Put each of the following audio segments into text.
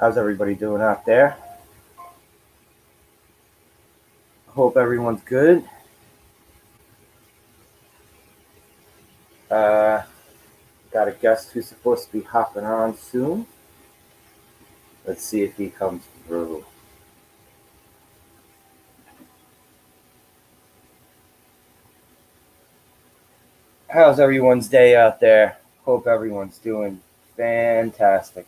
How's everybody doing out there? Hope everyone's good. Got a guest who's supposed to be hopping on soon. Let's see if he comes through. How's everyone's day out there? Hope everyone's doing fantastic.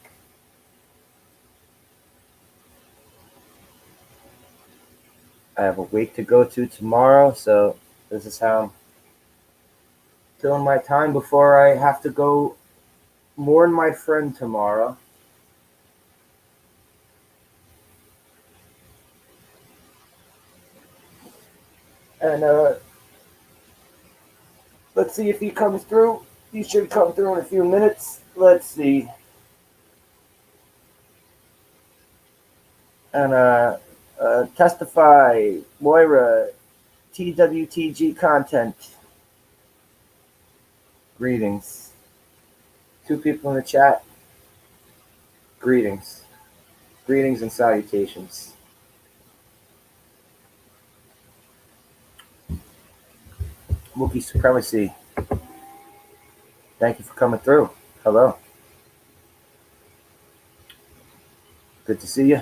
I have a wake to go to tomorrow, so this is how I'm killing my time before I have to go mourn my friend tomorrow. And let's see if he comes through. He should come through in a few minutes. Let's see. And testify, Moira, TWTG content. Greetings. 2 people in the chat. Greetings. Greetings and salutations. Wookiee Supremacy. Thank you for coming through. Hello. Good to see you.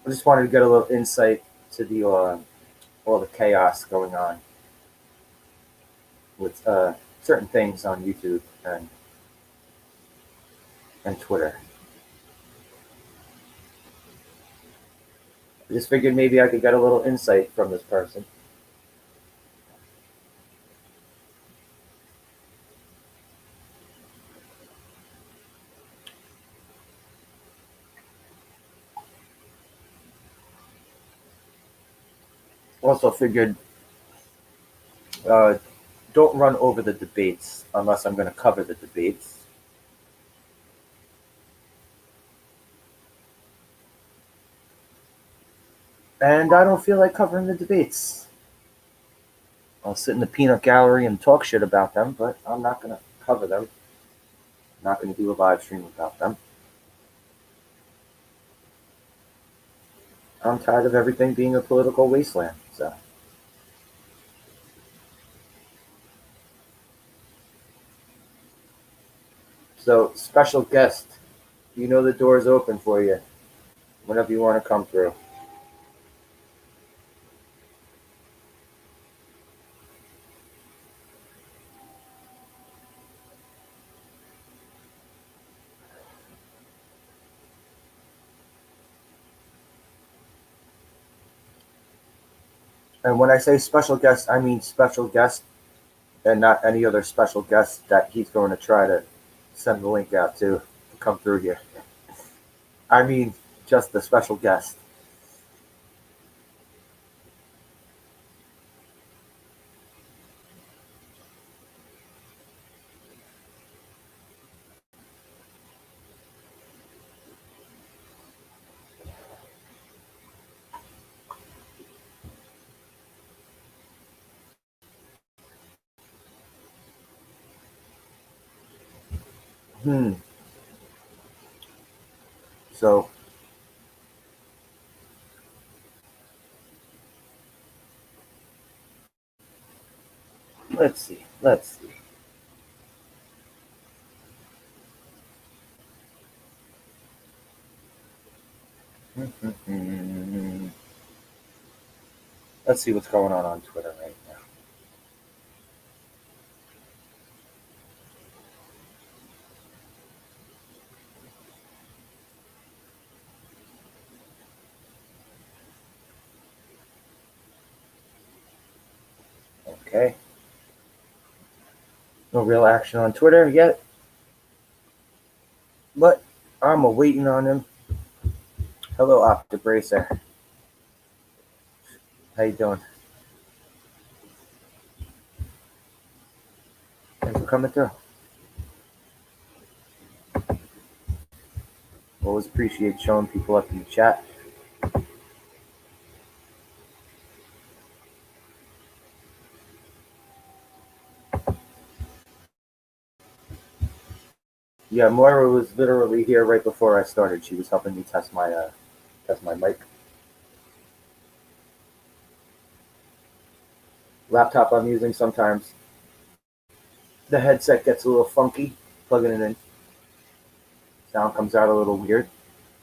I just wanted to get a little insight to the all the chaos going on with certain things on YouTube and Twitter. I just figured maybe I could get a little insight from this person. Also figured don't run over the debates unless I'm going to cover the debates. And I don't feel like covering the debates. I'll sit in the peanut gallery and talk shit about them, but I'm not going to cover them. I'm not going to do a live stream about them. I'm tired of everything being a political wasteland, so. So, special guest, you know the door is open for you whenever you want to come through. And when I say special guest, I mean special guest and not any other special guest that he's going to try to send the link out to come through here. I mean just the special guest. So, let's see. Let's see what's going on Twitter right now. Okay. No real action on Twitter yet. But I'm waiting on him. Hello, Optibracer. How you doing? Thanks for coming through. Always appreciate showing people up in the chat. Yeah, Moira was literally here right before I started. She was helping me test my mic. Laptop I'm using sometimes the headset gets a little funky. Plugging it in, sound comes out a little weird.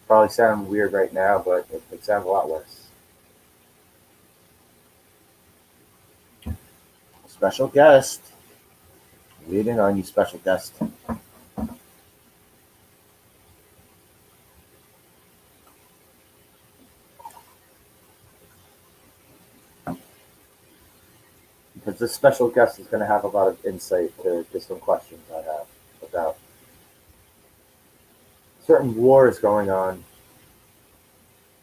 Probably sound weird right now, but it sounds a lot worse. Special guest. Waiting on you, special guest. Because this special guest is going to have a lot of insight to some questions I have about certain wars going on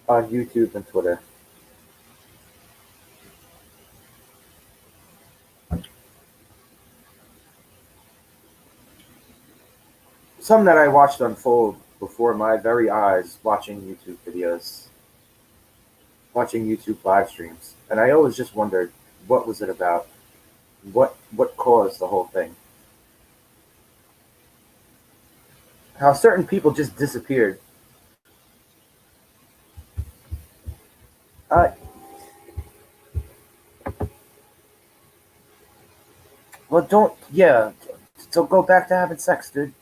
YouTube and Twitter. Some that I watched unfold before my very eyes, watching YouTube videos, watching YouTube live streams, and I always just wondered what was it about, what caused the whole thing, how certain people just disappeared. Uh, well, don't yeah, so go back to having sex, dude.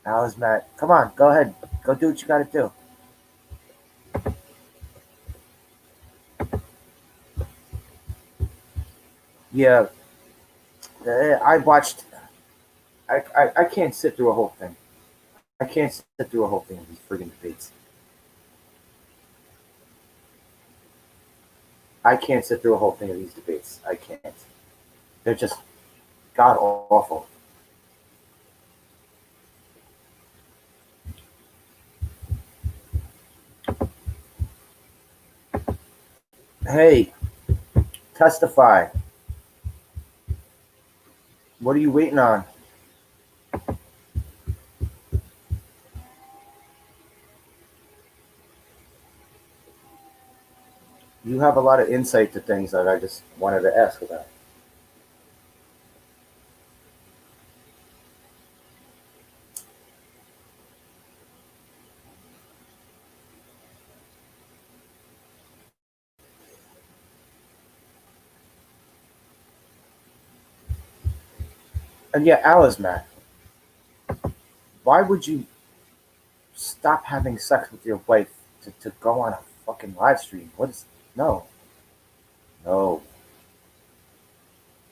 Alice, Matt, come on, go ahead, go do what you got to do. Yeah, I watched. I can't sit through a whole thing. I can't sit through a whole thing of these friggin' debates. I can't sit through a whole thing of these debates. I can't. They're just god awful. Hey, testify. What are you waiting on? You have a lot of insight to things that I just wanted to ask about. And yeah, Alice, Matt, why would you stop having sex with your wife to go on a fucking live stream? What is. No. No.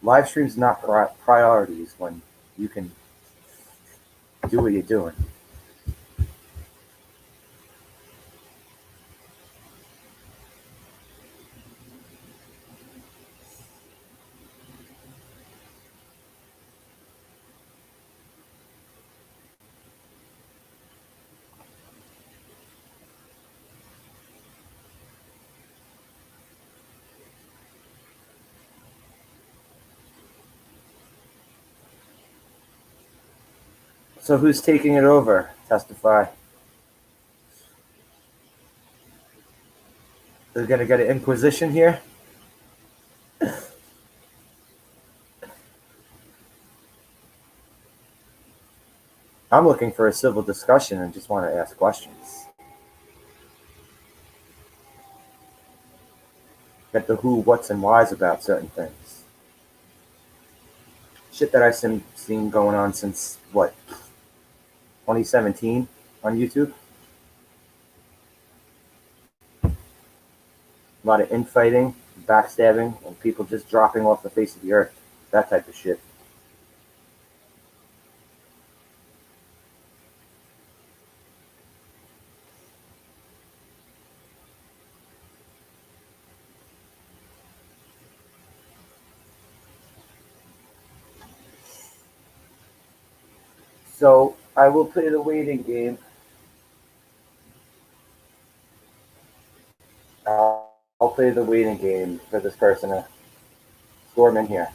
Live stream's not priorities when you can do what you're doing. So who's taking it over? Testify. They're gonna get an inquisition here. I'm looking for a civil discussion and just want to ask questions. Get the who, what's, and whys about certain things. Shit that I've seen going on since what, 2017 on YouTube. A lot of infighting, backstabbing, and people just dropping off the face of the earth. That type of shit. So I will play the waiting game. I'll play the waiting game for this person to storm in here.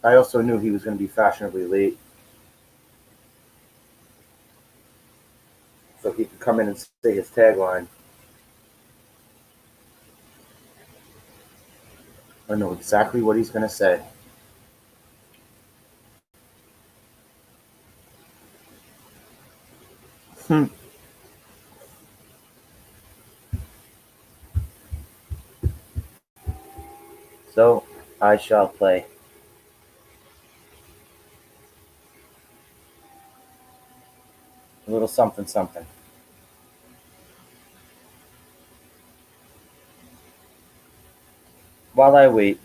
I also knew he was going to be fashionably late, so he could come in and say his tagline. I know exactly what he's going to say. So, I shall play. A little something, something. While I wait.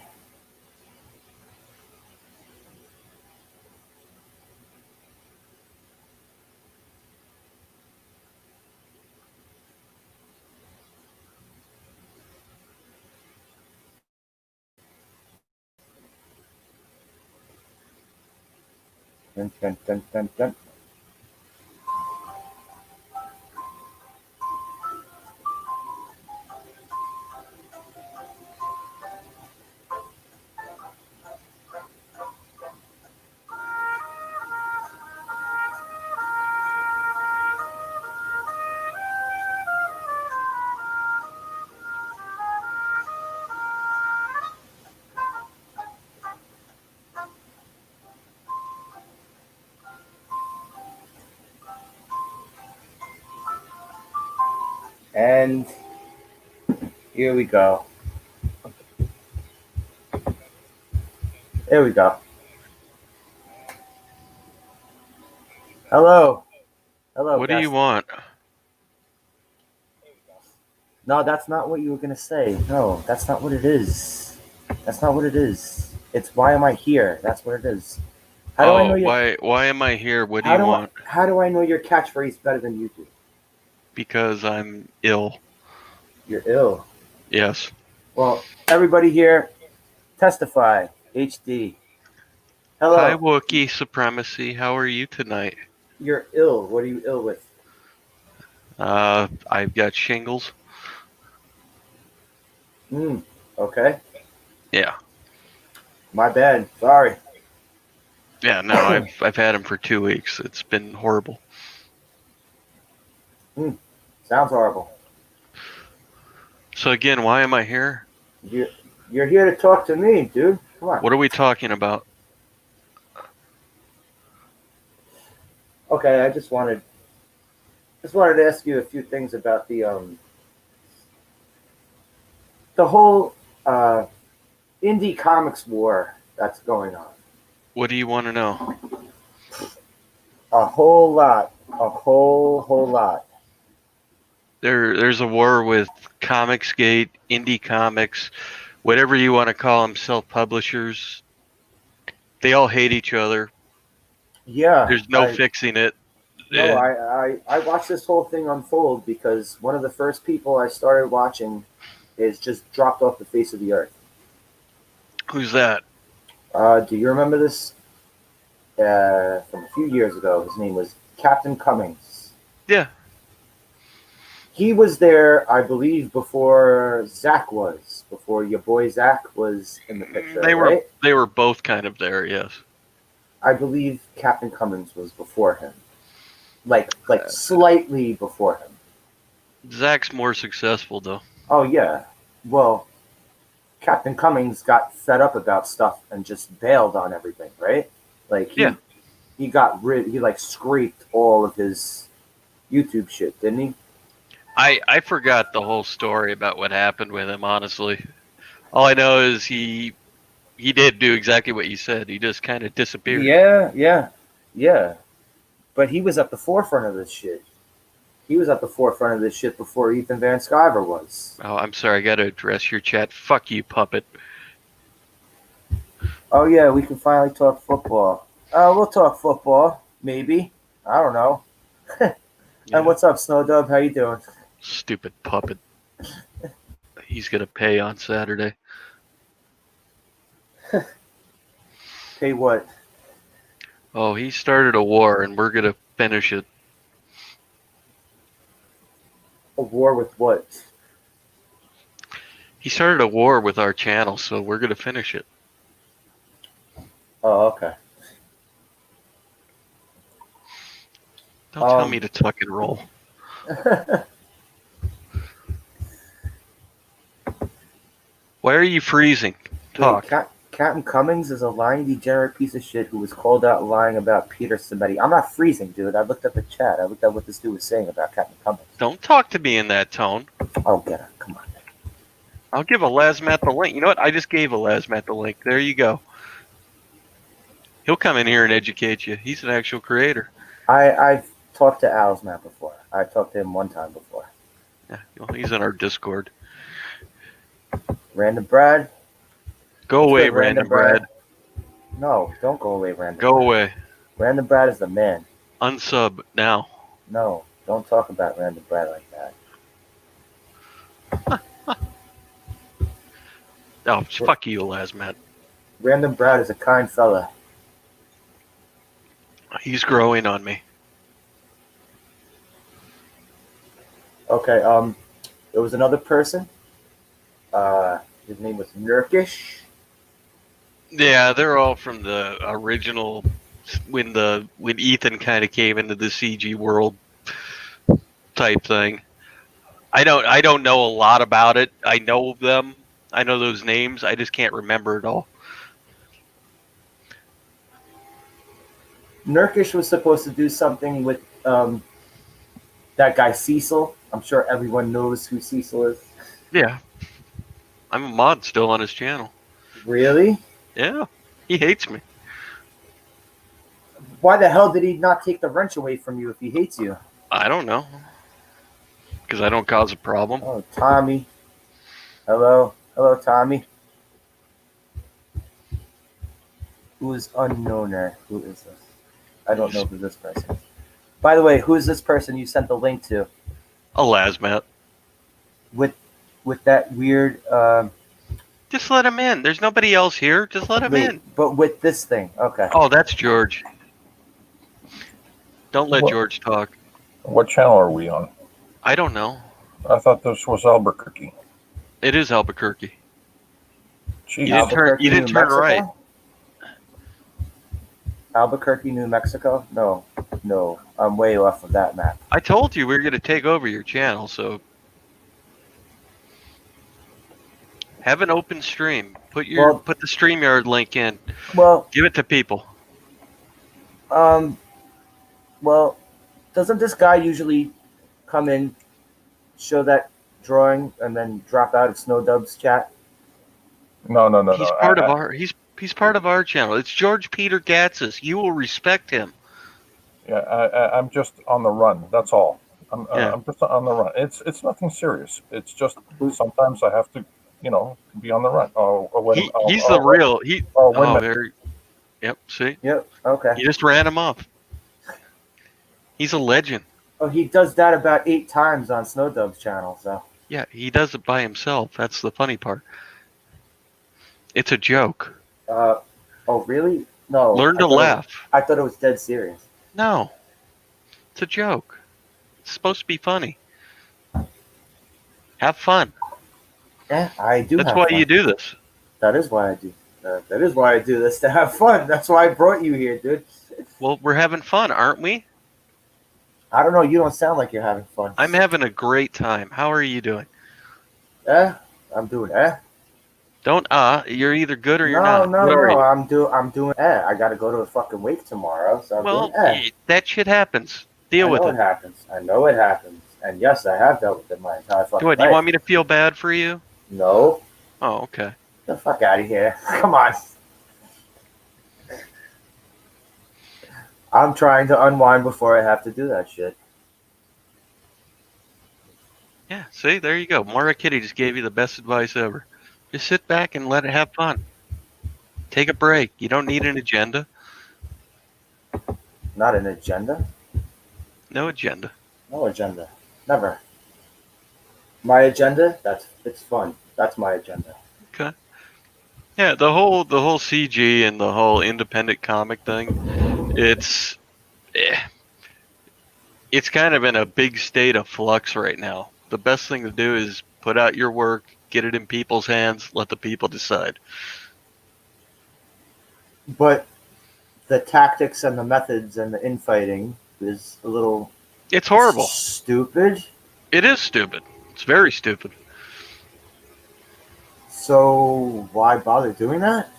Dun, dun, dun, dun, dun. And here we go. There we go. Hello. Hello, What do you guest. want? No, that's not what you were going to say. No, that's not what it is. That's not what it is. It's why am I here? That's what it is. How do I know why am I here? What do you want? How do I know your catchphrase better than you do? Because I'm ill. You're ill. Yes. Well, everybody here, testify. HD. Hello. Hi, Wookiee Supremacy. How are you tonight? You're ill. What are you ill with? I've got shingles. Okay. Yeah. My bad. Sorry. Yeah, no, I've had them for 2 weeks. It's been horrible. Sounds horrible. So again, why am I here? You're here to talk to me, dude. Come on. What are we talking about? Okay, I just wanted to ask you a few things about the whole indie comics war that's going on. What do you want to know? A whole lot. A whole lot. There's a war with Comicsgate, indie comics, whatever you want to call them, self-publishers. They all hate each other. Yeah. There's no fixing it. No, I watched this whole thing unfold because one of the first people I started watching is just dropped off the face of the earth. Who's that? Do you remember this? From a few years ago, his name was Captain Cummings. Yeah. He was there, I believe, before Zach was. Before your boy Zach was in the picture. Right? They were both kind of there, yes. I believe Captain Cummings was before him. Like slightly before him. Zach's more successful though. Oh yeah. Well, Captain Cummings got fed up about stuff and just bailed on everything, right? Like he got rid. He like scraped all of his YouTube shit, didn't he? I forgot the whole story about what happened with him. Honestly, all I know is he did do exactly what you said. He just kind of disappeared. Yeah. But he was at the forefront of this shit. He was at the forefront of this shit before Ethan Van Sciver was. Oh, I'm sorry. I got to address your chat. Fuck you, puppet. Oh yeah, we can finally talk football. We'll talk football, maybe. I don't know. And what's up, Snowdub? How you doing? Stupid puppet. He's gonna pay on Saturday. Pay what? Oh, he started a war, and we're gonna finish it. A war with what? He started a war with our channel, so we're gonna finish it. Oh, okay. Don't tell me to tuck and roll. Why are you freezing? Wait, Talk. Captain Cummings is a lying degenerate piece of shit who was called out lying about Peter Cimetti. I'm not freezing, dude. I looked at the chat. I looked at what this dude was saying about Captain Cummings. Don't talk to me in that tone. Oh, get it. Come on. I'll give a Lazmat the link. You know what? I just gave a Lazmat the link. There you go. He'll come in here and educate you. He's an actual creator. I've talked to Owlsman before. I talked to him one time before. Yeah, well, he's in our Discord. Random Brad. Go away, Good, Random Brad. No, don't go away, Random. Go Brad. away. Random Brad is the man. Unsub now. No, don't talk about Random Brad like that. Oh, fuck you, Lazmat. Random Brad is a kind fella. He's growing on me. Okay, there was another person. His name was Nurkish. Yeah, they're all from the original when Ethan kind of came into the CG world type thing. I don't know a lot about it. I know them. I know those names. I just can't remember it all. Nurkish was supposed to do something with that guy Cecil. I'm sure everyone knows who Cecil is. Yeah. I'm a mod still on his channel. Really? Yeah. He hates me. Why the hell did he not take the wrench away from you if he hates you? I don't know. Because I don't cause a problem. Oh, Tommy. Hello. Hello, Tommy. Who is unknowner? Who is this? I don't know who this person is. By the way, who is this person you sent the link to? A Lazmat. With that weird Just let him in. There's nobody else here. Just let him in. But with this thing. Okay. Oh, that's George. Don't let George talk. What channel are we on? I don't know. I thought this was Albuquerque. It is Albuquerque. Jeez. You didn't turn right. Albuquerque, New Mexico? No. I'm way off of that map. I told you we were going to take over your channel, so have an open stream. Put the StreamYard link in. Well, give it to people. Well, doesn't this guy usually come in, show that drawing, and then drop out of Snowdub's chat? No. He's part of our. He's part of our channel. It's George Peter Gatzis. You will respect him. Yeah, I'm just on the run. That's all. I'm just on the run. It's nothing serious. It's just sometimes I have to, be on the run. He's the real. Yep. See. Yep. Okay. You just ran him off. He's a legend. Oh, he does that about 8 times on Snowdub's channel. So. Yeah, he does it by himself. That's the funny part. It's a joke. Oh, really? No. Learn to laugh. I thought it was dead serious. No. It's a joke. It's supposed to be funny. Have fun. Yeah, I do. That's why you do this. That is why I do. That is why I do this, to have fun. That's why I brought you here, dude. Well, we're having fun, aren't we? I don't know. You don't sound like you're having fun. I'm having a great time. How are you doing? I'm doing Don't you're either good or you're not. No. I'm doing I got to go to a fucking wake tomorrow, so I'm doing that shit happens. Deal with it. I know it happens. And yes, I have dealt with it my entire fucking life. Do you want me to feel bad for you? No. Oh, okay. Get the fuck out of here. Come on. I'm trying to unwind before I have to do that shit. Yeah, see, there you go. Mara Kitty just gave you the best advice ever. Just sit back and let it have fun. Take a break. You don't need an agenda. Not an agenda? No agenda. No agenda. Never. My agenda? It's fun. That's my agenda. Okay. Yeah, the whole CG and the whole independent comic thing, it's kind of in a big state of flux right now. The best thing to do is put out your work, get it in people's hands, let the people decide. But the tactics and the methods and the infighting is a little It's horrible. Stupid. It is stupid. It's very stupid. So why bother doing that?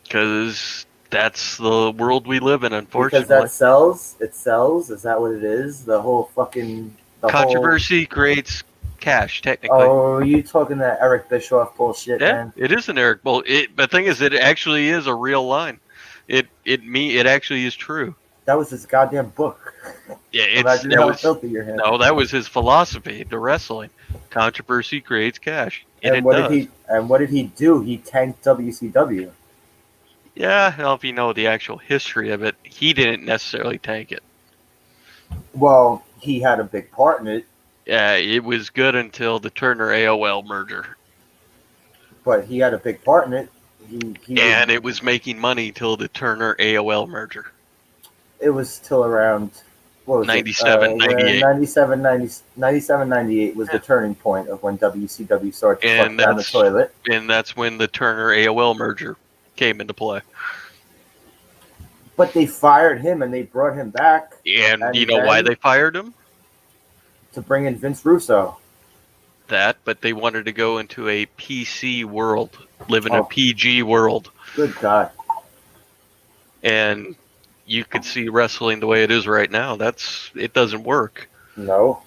Because that's the world we live in, Because unfortunately. that sells. It sells. Is that what it is? The whole fucking Controversy creates cash, technically. Oh, you talking that Eric Bischoff bullshit, Yeah, man? it is an Eric. Well, the thing is, it actually is a real line. It actually is true. That was his goddamn book. Yeah, Imagine how filthy your hands. No, that was his philosophy to wrestling. Controversy creates cash, and what does. What did he do? He tanked WCW. Yeah, well, if you know the actual history of it, he didn't necessarily tank it. Well, he had a big part in it. Yeah, it was good until the Turner AOL merger. But he had a big part in it. It was making money till the Turner AOL merger. It was till around, what was 97, 98. 97, 98 was the turning point of when WCW started to fuck down the toilet. And that's when the Turner AOL merger came into play. But they fired him and they brought him back. And you know why they fired him? To bring in Vince Russo. But they wanted to go into a PC world, live in a PG world. Good God. And you could see wrestling the way it is right now. It doesn't work. No.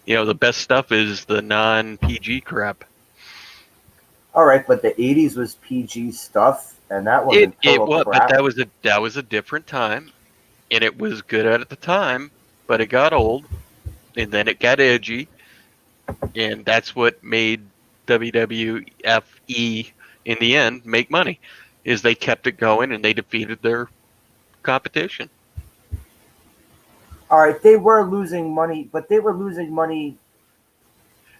You know, the best stuff is the non-PG crap. All right, but the 80s was PG stuff, and that wasn't crap. But that was a different time, and it was good at the time, but it got old, and then it got edgy, and that's what made WWFE in the end make money. Is they kept it going and they defeated their competition. All right, they were losing money, but they were losing money.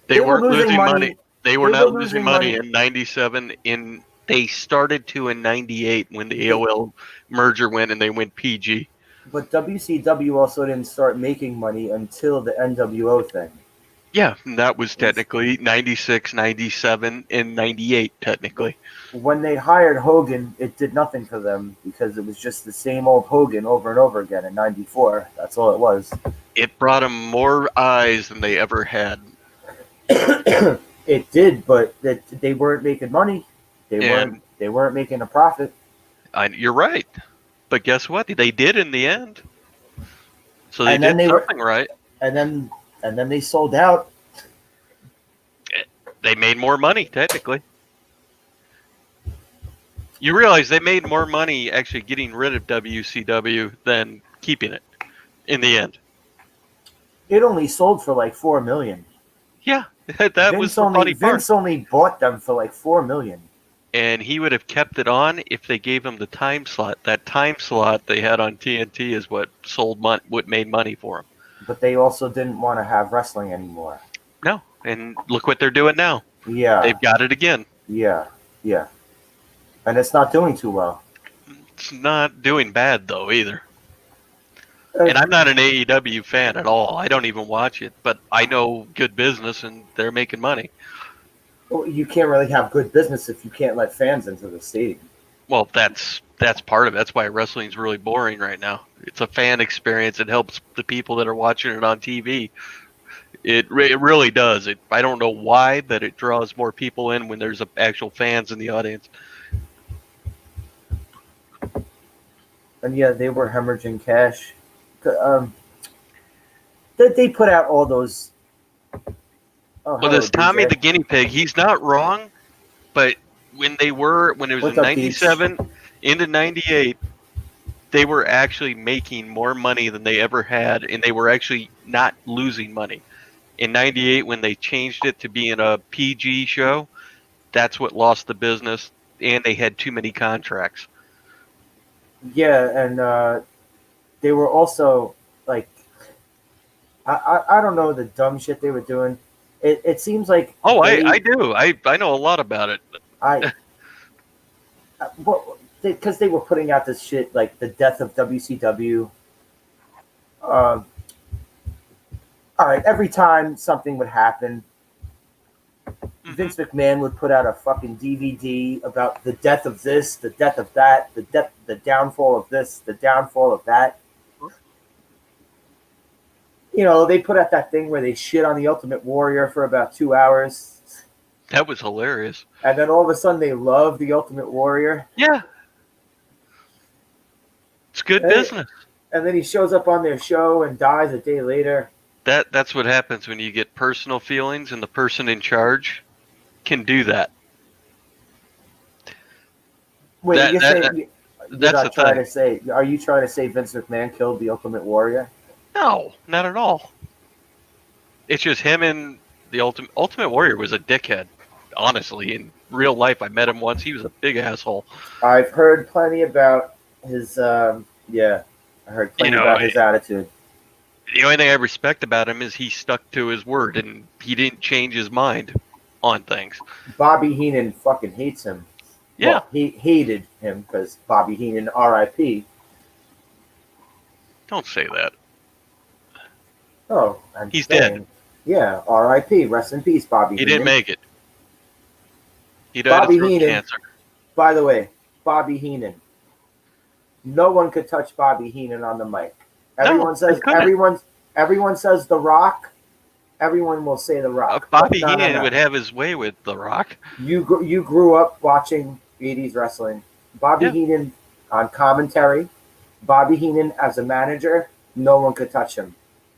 They weren't losing money. They were not losing money in 97. They started to in 98 when the AOL merger went and they went PG. But WCW also didn't start making money until the NWO thing. Yeah, that was technically 96, 97, and 98, technically. When they hired Hogan, it did nothing for them because it was just the same old Hogan over and over again in 94. That's all it was. It brought them more eyes than they ever had. It did, but they weren't making money. They weren't making a profit. You're right. But guess what? They did in the end. So they did something right. And then they sold out. They made more money, technically. You realize they made more money actually getting rid of WCW than keeping it in the end. It only sold for like $4 million. Yeah, that was the funny part. Vince only bought them for like $4 million. And he would have kept it on if they gave him the time slot. That time slot they had on TNT is what what made money for him. But they also didn't want to have wrestling anymore. No, and look what they're doing now. Yeah. They've got it again. Yeah. And it's not doing too well. It's not doing bad, though, either. And I'm not an AEW fan at all. I don't even watch it, but I know good business, and they're making money. Well, you can't really have good business if you can't let fans into the stadium. Well, that's part of it. That's why wrestling's really boring right now. It's a fan experience. It helps the people that are watching it on TV. It really does. I don't know why, but it draws more people in when there's actual fans in the audience. And yeah, they were hemorrhaging cash. They put out all those. Well, this Tommy the Guinea Pig, he's not wrong, but when it was in 97 into 98, they were actually making more money than they ever had, and they were actually not losing money. In 98, when they changed it to being a PG show, that's what lost the business, and they had too many contracts. Yeah, and they were also, like, I don't know the dumb shit they were doing. It seems like... Oh, I do. I know a lot about it. Because they were putting out this shit, like the death of WCW. All right, every time something would happen, Vince McMahon would put out a fucking DVD about the death of this, the death of that, the downfall of this, the downfall of that. they put out that thing where they shit on the Ultimate Warrior for about 2 hours, That was hilarious. and then all of a sudden they love the Ultimate Warrior. Yeah. It's good business. And then he shows up on their show and dies a day later. That's what happens when you get personal feelings, and the person in charge can do that. Wait, That- you're that- saying That's the trying thing. to say? Are you trying to say Vince McMahon killed the Ultimate Warrior? No, not at all. It's just him and the Ultimate Warrior was a dickhead. Honestly, in real life, I met him once. He was a big asshole. I've heard plenty about his. I heard plenty about his attitude. The only thing I respect about him is he stuck to his word and he didn't change his mind on things. Bobby Heenan fucking hates him. Yeah. Well, he hated him because Bobby Heenan, R.I.P. Don't say that. Oh, He's dead. Yeah, R.I.P. Rest in peace, Bobby He Heenan. didn't make it. He died Bobby of throat Heenan. cancer. By the way, Bobby Heenan. No one could touch Bobby Heenan on the mic. Everyone says everyone says The Rock. Everyone will say The Rock. Bobby But no. Heenan would have his way with The Rock. You grew up watching 80s wrestling. Bobby Heenan on commentary. Bobby Heenan as a manager. No one could touch him.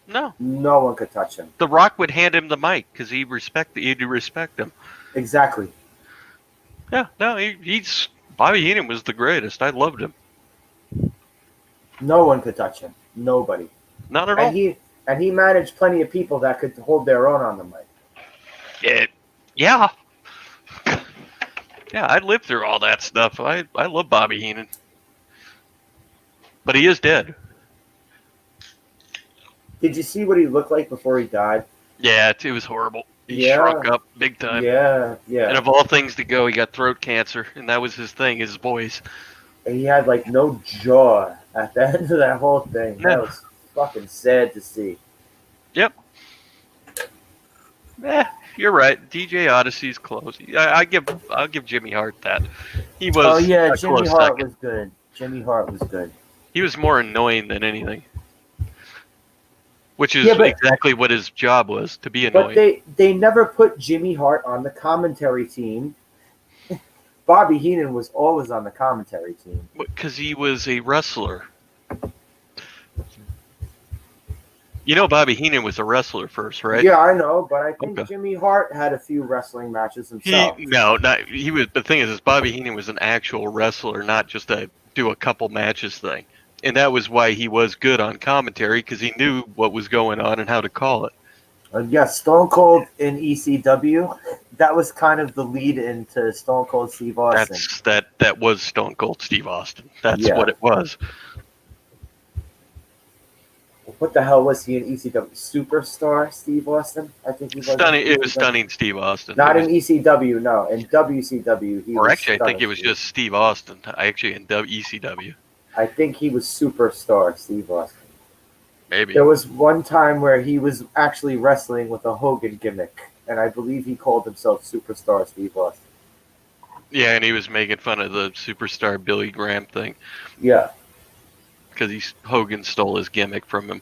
No. No one could touch him. The Rock would hand him the mic because he'd respect him. Exactly. Yeah, no, he's Bobby Heenan was the greatest. I loved him. No one could touch him. Nobody. Not at all. And he managed plenty of people that could hold their own on the mic. Yeah. Yeah, I lived through all that stuff. I love Bobby Heenan. But he is dead. Did you see what he looked like before he died? Yeah, it was horrible. He shrunk up big time. Yeah. And of all things to go, he got throat cancer, and that was his thing, his voice. And he had like no jaw at the end of that whole thing. No. That was fucking sad to see. Yep. You're right. DJ Odyssey's close. I'll give Jimmy Hart that. He was. Oh yeah, a Jimmy close Hart second. was good. Jimmy Hart was good. He was more annoying than anything. Which is Yeah, but- exactly what his job was, to be annoying. But they never put Jimmy Hart on the commentary team. Bobby Heenan was always on the commentary team. Because he was a wrestler. You know Bobby Heenan was a wrestler first, right? Yeah, I know, but I think Okay. Jimmy Hart had a few wrestling matches himself. He was. The thing is Bobby Heenan was an actual wrestler, not just a do a couple matches thing. And that was why he was good on commentary, because he knew what was going on and how to call it. Yes, Stone Cold in ECW. That was kind of the lead into Stone Cold Steve Austin. That was Stone Cold Steve Austin. That's Yeah. what it was. What the hell was he in ECW? Superstar Steve Austin? I think he was. Stunning. in It was ECW. Stunning Steve Austin. Not It was- in ECW, no. In WCW, he Or was. actually, I think Stunning it was Steve. just Steve Austin. Actually, in ECW. I think he was Superstar Steve Austin. Maybe. There was one time where he was actually wrestling with a Hogan gimmick, and I believe he called himself Superstar Steve Austin. Yeah, and he was making fun of the superstar Billy Graham thing Yeah. because Hogan stole his gimmick from him.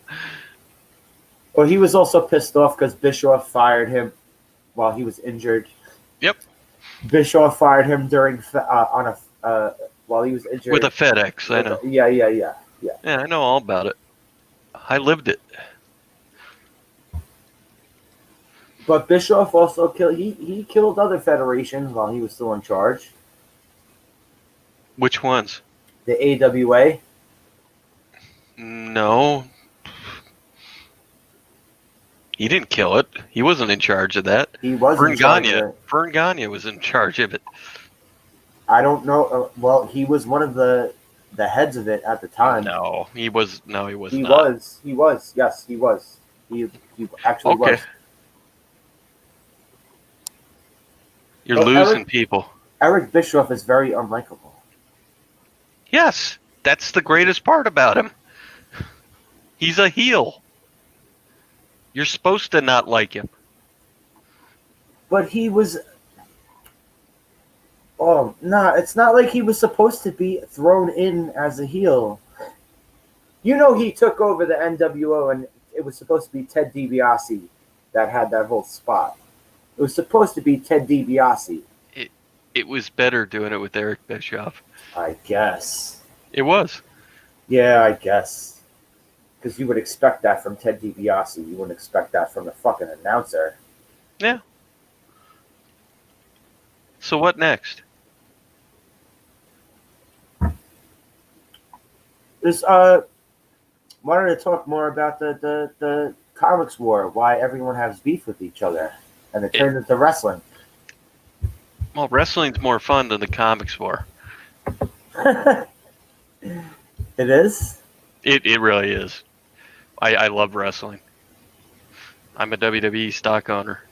Well, he was also pissed off because Bischoff fired him while he was injured. Yep. Bischoff fired him while he was injured. With a FedEx, I know. Yeah. Yeah, I know all about it. I lived it. But Bischoff also killed. He killed other federations while he was still in charge. Which ones? The AWA. No. He didn't kill it. He wasn't in charge of that. He was in charge of it. Vern Gagne was in charge of it. I don't know. Well, he was one of the heads of it at the time. No, he was. No, he was He not. was. He was. Yes, he was. He actually Okay. was. You're Well, losing people. Eric Bischoff is very unlikable. Yes, that's the greatest part about him. He's a heel. You're supposed to not like him. But he was. Oh, no, it's not like he was supposed to be thrown in as a heel. You know, he took over the NWO, and it was supposed to be Ted DiBiase that had that whole spot. It was supposed to be Ted DiBiase. It was better doing it with Eric Bischoff. I guess. It was. Yeah, I guess. Because you would expect that from Ted DiBiase. You wouldn't expect that from the fucking announcer. Yeah. So what next? This wanted to talk more about the comics war, why everyone has beef with each other, and it turned into wrestling. Well, wrestling's more fun than the comics war. It is? It really is. I love wrestling. I'm a WWE stock owner.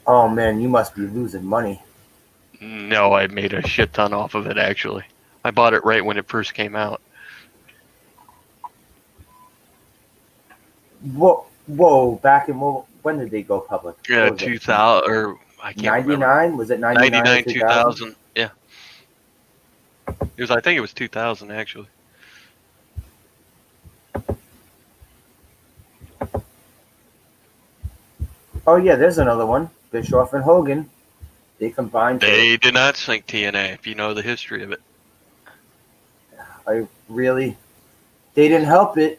Oh man, you must be losing money. No, I made a shit ton off of it, actually. I bought it right when it first came out. Whoa, back in, when did they go public? Yeah, 2000, or I can't 99? remember. Was it 99? 99, 2000, yeah. I think it was 2000, actually. Oh yeah, there's another one. Bischoff and Hogan. They combined. They did not sync TNA, if you know the history of it. They didn't help it.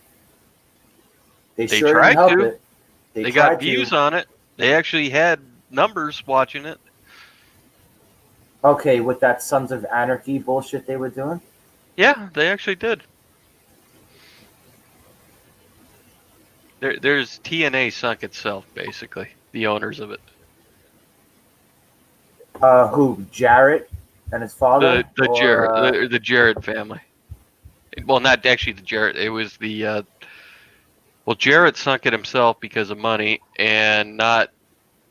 They sure tried didn't help to. it. They got views on it. They actually had numbers watching it. Okay, with that Sons of Anarchy bullshit they were doing? Yeah, they actually did. There's TNA sunk itself, basically. The owners of it. Who? Jarrett and his father? The Jarrett family. Well, not actually the Jarrett. It was the Jarrett sunk it himself because of money, and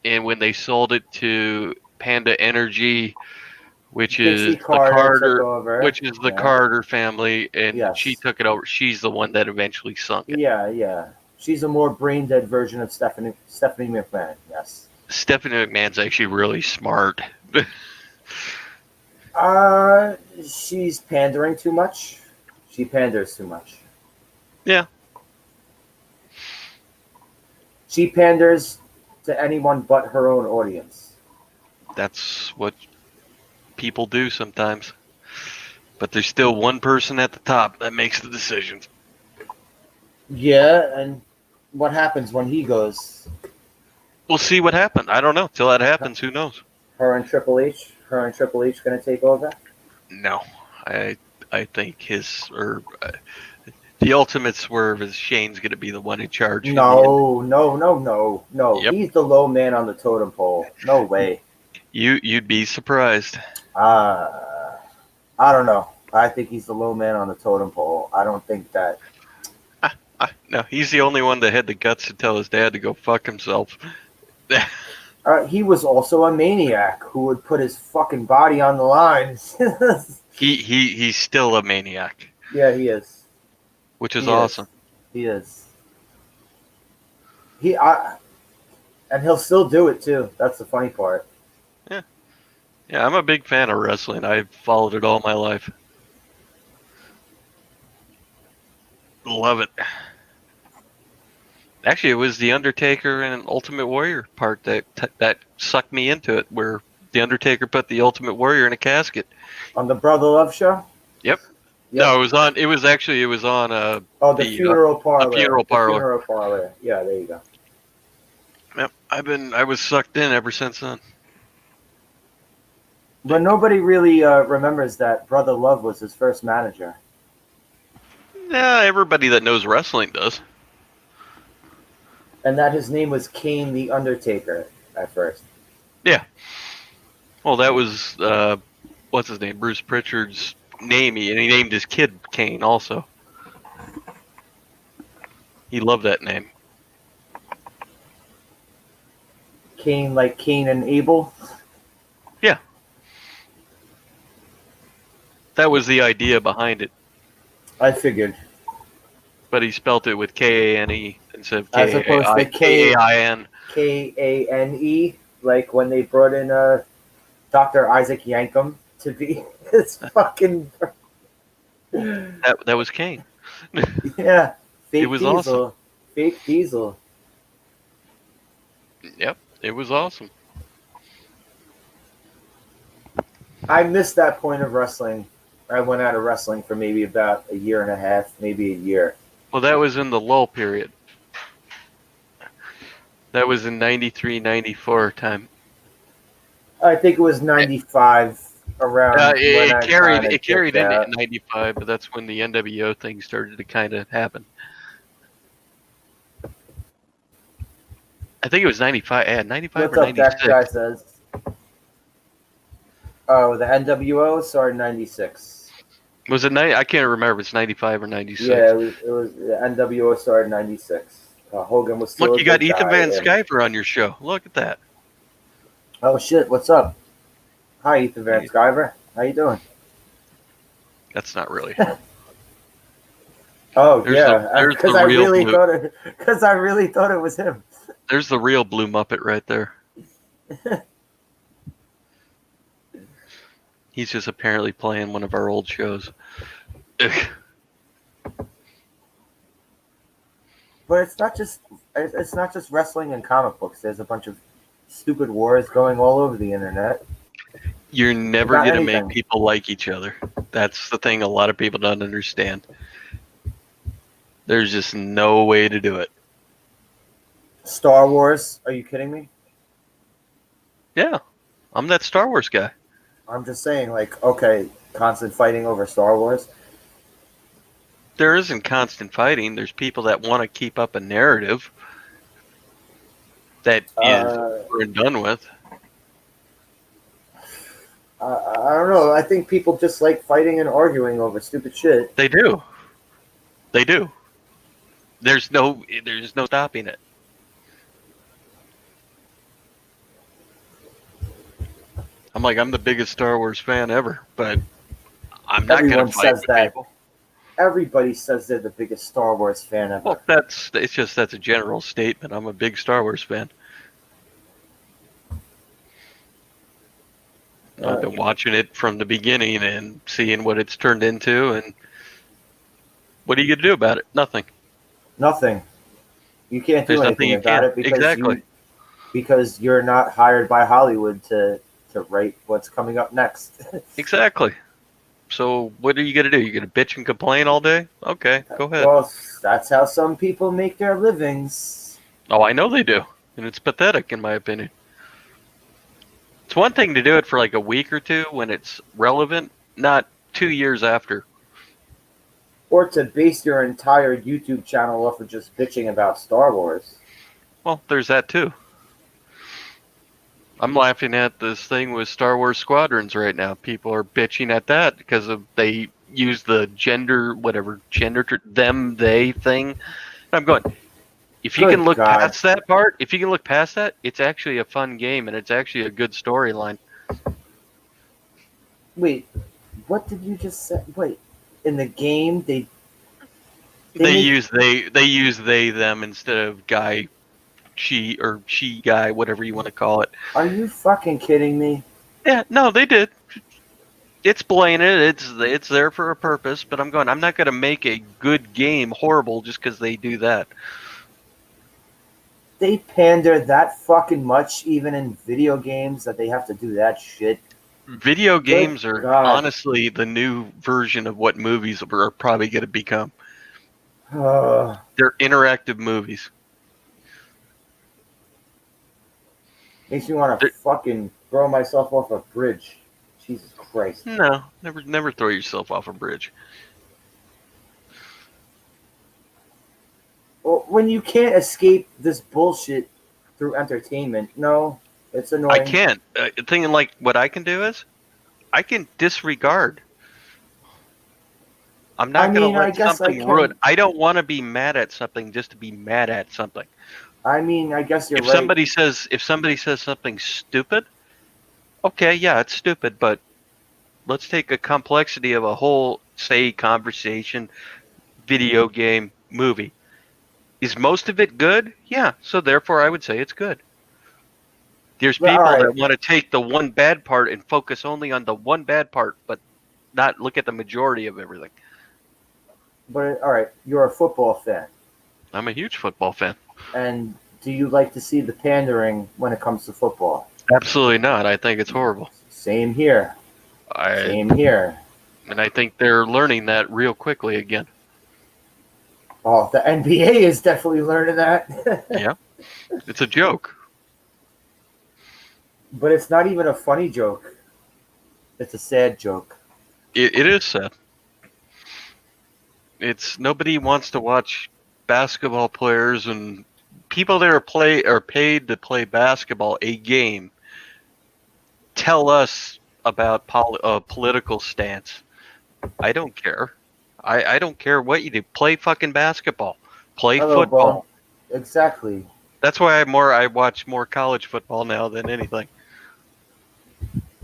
when they sold it to Panda Energy, which is the Carter family, and yes. She took it over. She's the one that eventually sunk it. Yeah. She's a more brain dead version of Stephanie McMahon. Yes. Stephanie McMahon's actually really smart. She's pandering too much. She panders too much. Yeah. She panders to anyone but her own audience. That's what people do sometimes. But there's still one person at the top that makes the decisions. Yeah, and what happens when he goes? We'll see what happens. I don't know. Till that happens, who knows? Her and Triple H going to take over? No. I think the ultimate swerve is Shane's going to be the one in charge. No. Yep. He's the low man on the totem pole. No way. You'd be surprised. I don't know. I think he's the low man on the totem pole. I don't think that. No, he's the only one that had the guts to tell his dad to go fuck himself. He was also a maniac who would put his fucking body on the line. He's still a maniac. Yeah, he is. Which is awesome. He is. And he'll still do it too. That's the funny part. Yeah, I'm a big fan of wrestling. I've followed it all my life. Love it. Actually, it was the Undertaker and Ultimate Warrior part that sucked me into it, where the Undertaker put the Ultimate Warrior in a casket. On the Brother Love show? Yep. No, it was on the funeral parlor. Funeral parlor. Funeral parlor. Yeah, there you go. Yep. I was sucked in ever since then. But nobody really remembers that Brother Love was his first manager. Yeah, everybody that knows wrestling does. And that his name was Kane the Undertaker at first. Yeah. Well, that was, what's his name? Bruce Pritchard's name, and he named his kid Kane also. He loved that name. Kane, like Cain and Abel? Yeah. That was the idea behind it. I figured. But he spelt it with K-A-N-E instead of As opposed to K-A-I-N. K-A-N-E, like when they brought in Dr. Isaac Yankem to be his fucking... That was Kane. Yeah. Fake It was Diesel. awesome. Fake Diesel. Yep, it was awesome. I missed that point of wrestling. I went out of wrestling for maybe about a year and a half, maybe a year. Well, that was in the lull period. That was in 93, 94 time. I think it was 95 around when I kind of It carried dipped into out. 95, but that's when the NWO thing started to kind of happen. I think it was 95. Yeah, 95 What's or up, that 96. guy says? Oh, the NWO started 96. Was it I can't remember if it's 95 or 96. Yeah, it was the NWO started 96. Hogan was still Look, a you got good Ethan guy, Van and- Sciver on your show. Look at that. Oh shit, what's up? Hi, Ethan Van Sciver. How you doing? That's not really him. Oh There's yeah, there's because the I real really blue. thought it was him. There's the real Blue Muppet right there. He's just apparently playing one of our old shows. But it's not just wrestling and comic books. There's a bunch of stupid wars going all over the internet. You're never About going to anything. make people like each other. That's the thing a lot of people don't understand. There's just no way to do it. Star Wars? Are you kidding me? Yeah, I'm that Star Wars guy. I'm just saying, like, okay, constant fighting over Star Wars. There isn't constant fighting. There's people that want to keep up a narrative that is over and done with. I don't know. I think people just like fighting and arguing over stupid shit. They do. They do. There's no stopping it. I'm the biggest Star Wars fan ever, but I'm not going Everyone to fight says with that. people. Everybody says they're the biggest Star Wars fan ever. Well, that's a general statement. I'm a big Star Wars fan. I've been watching it from the beginning and seeing what it's turned into, and what are you going to do about it? Nothing. Nothing. You can't do There's nothing anything you about can't. it because you're not hired by Hollywood to write what's coming up next. Exactly. So what are you going to do? You're going to bitch and complain all day? Okay, go ahead. Well, that's how some people make their livings. Oh, I know they do. And it's pathetic, in my opinion. It's one thing to do it for like a week or two when it's relevant, not 2 years after. Or to base your entire YouTube channel off of just bitching about Star Wars. Well, there's that too. I'm laughing at this thing with Star Wars Squadrons right now. People are bitching at that because they use the them, they thing. And I'm going, if you Good can look God. past that part, it's actually a fun game and it's actually a good storyline. Wait, what did you just say? Wait, in the game they use they them instead of guy, she or she guy, whatever you want to call it. Are you fucking kidding me? Yeah, no, they did. It's blatant. It's there for a purpose. But I'm not going to make a good game horrible just because they do that. They pander that fucking much, even in video games, that they have to do that shit. Video games are God. honestly the new version of what movies are probably going to become. They're interactive movies. Makes me want to fucking throw myself off a bridge. Jesus Christ. No, never throw yourself off a bridge. Well, when you can't escape this bullshit through entertainment, no, it's annoying. I can't. Thinking like what I can do is, I can disregard. I'm not going to let something ruin. I don't want to be mad at something just to be mad at something. I mean, I guess you're if right. If somebody says something stupid, okay, yeah, it's stupid, but let's take a complexity of a whole, say, conversation, video game, movie. Is most of it good? Yeah, so therefore I would say it's good. There's people that want to take the one bad part and focus only on the one bad part, but not look at the majority of everything. But all right, you're a football fan. I'm a huge football fan. And do you like to see the pandering when it comes to football? Absolutely not. I think it's horrible. Same here. I Same here. and I think they're learning that real quickly again. Oh, the NBA is definitely learning that. Yeah, it's a joke. But it's not even a funny joke. It's a sad joke. It is sad. It's nobody wants to watch basketball players and people that are paid to play basketball a game tell us about political stance. I don't care. I don't care what you do. Play fucking basketball. Play Hello, football. Bone. Exactly. That's why I watch more college football now than anything.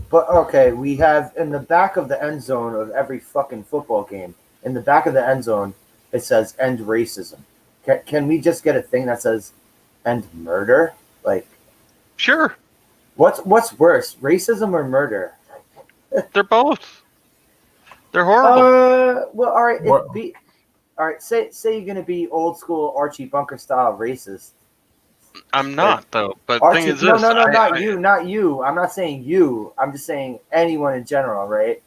But okay, we have in the back of the end zone of every fucking football game, in the back of the end zone, it says end racism. Can we just get a thing that says end murder? Like, Sure, what's worse, racism or murder? they're both. They're horrible. Well, all right, What- all right. Say you're gonna be old school Archie Bunker style racist. I'm not though. But the Archie, thing is no, this: no, no, not I- you, not you. I'm not saying you. I'm just saying anyone in general, right?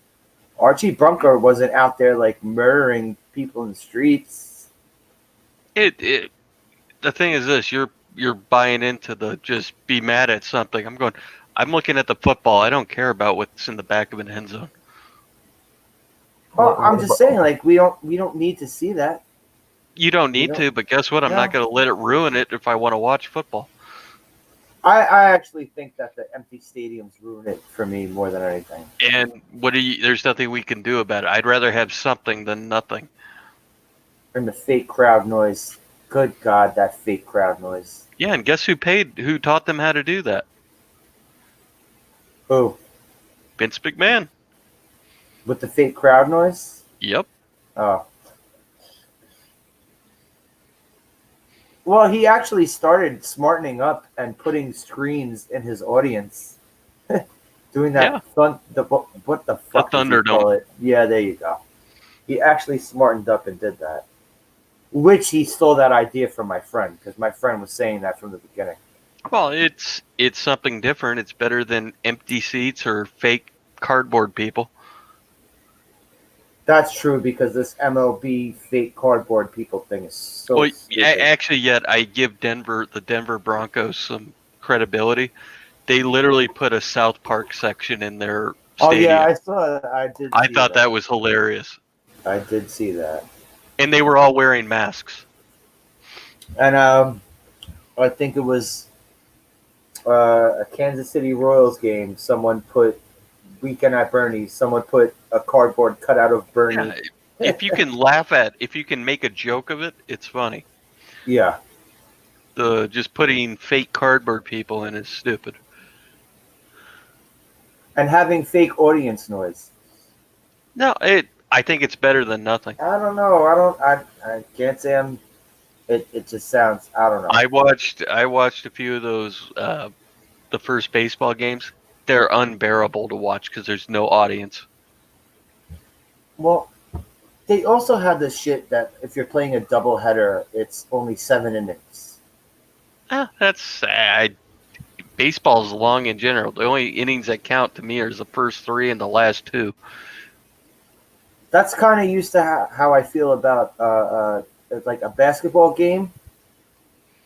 Archie Bunker wasn't out there like murdering people in the streets. it the thing is this: you're buying into the just be mad at something. I'm looking at the football. I don't care about what's in the back of an end zone. Well, I'm just saying, like we don't need to see that. You don't need to, but guess what? I'm not No. going to let it ruin it if I want to watch football. I actually think that the empty stadiums ruin it for me more than anything. And there's nothing we can do about it. I'd rather have something than nothing. And the fake crowd noise. Good God, that fake crowd noise. Yeah, and guess who taught them how to do that? Oh, Vince McMahon. with the fake crowd noise? Yep. Oh. Well, he actually started smartening up and putting screens in his audience. Doing that Yeah. what the fuck did you call it? Yeah, there you go. He actually smartened up and did that. Which he stole that idea from my friend, because my friend was saying that from the beginning. Well, it's something different. It's better than empty seats or fake cardboard people. That's true, because this MLB fake cardboard people thing is so Well, stupid. actually, yet I give the Denver Broncos some credibility. They literally put a South Park section in their Oh stadium. yeah, I saw it. I thought that was hilarious. I did see that. And they were all wearing masks. And I think it was a Kansas City Royals game. Someone put Weekend at Bernie's. Someone put a cardboard cutout of Bernie. Yeah, if you can laugh at, if you can make a joke of it, it's funny. Yeah. The just putting fake cardboard people in is stupid. And having fake audience noise. No, I think it's better than nothing. I don't know. I can't say I'm. It just sounds. I don't know. I watched a few of those the first baseball games. They're unbearable to watch because there's no audience. Well, they also have this shit that if you're playing a doubleheader, it's only 7 innings. That's sad. Baseball's long in general. The only innings that count to me are the first 3 and the last 2. That's kind of used to how I feel about like a basketball game.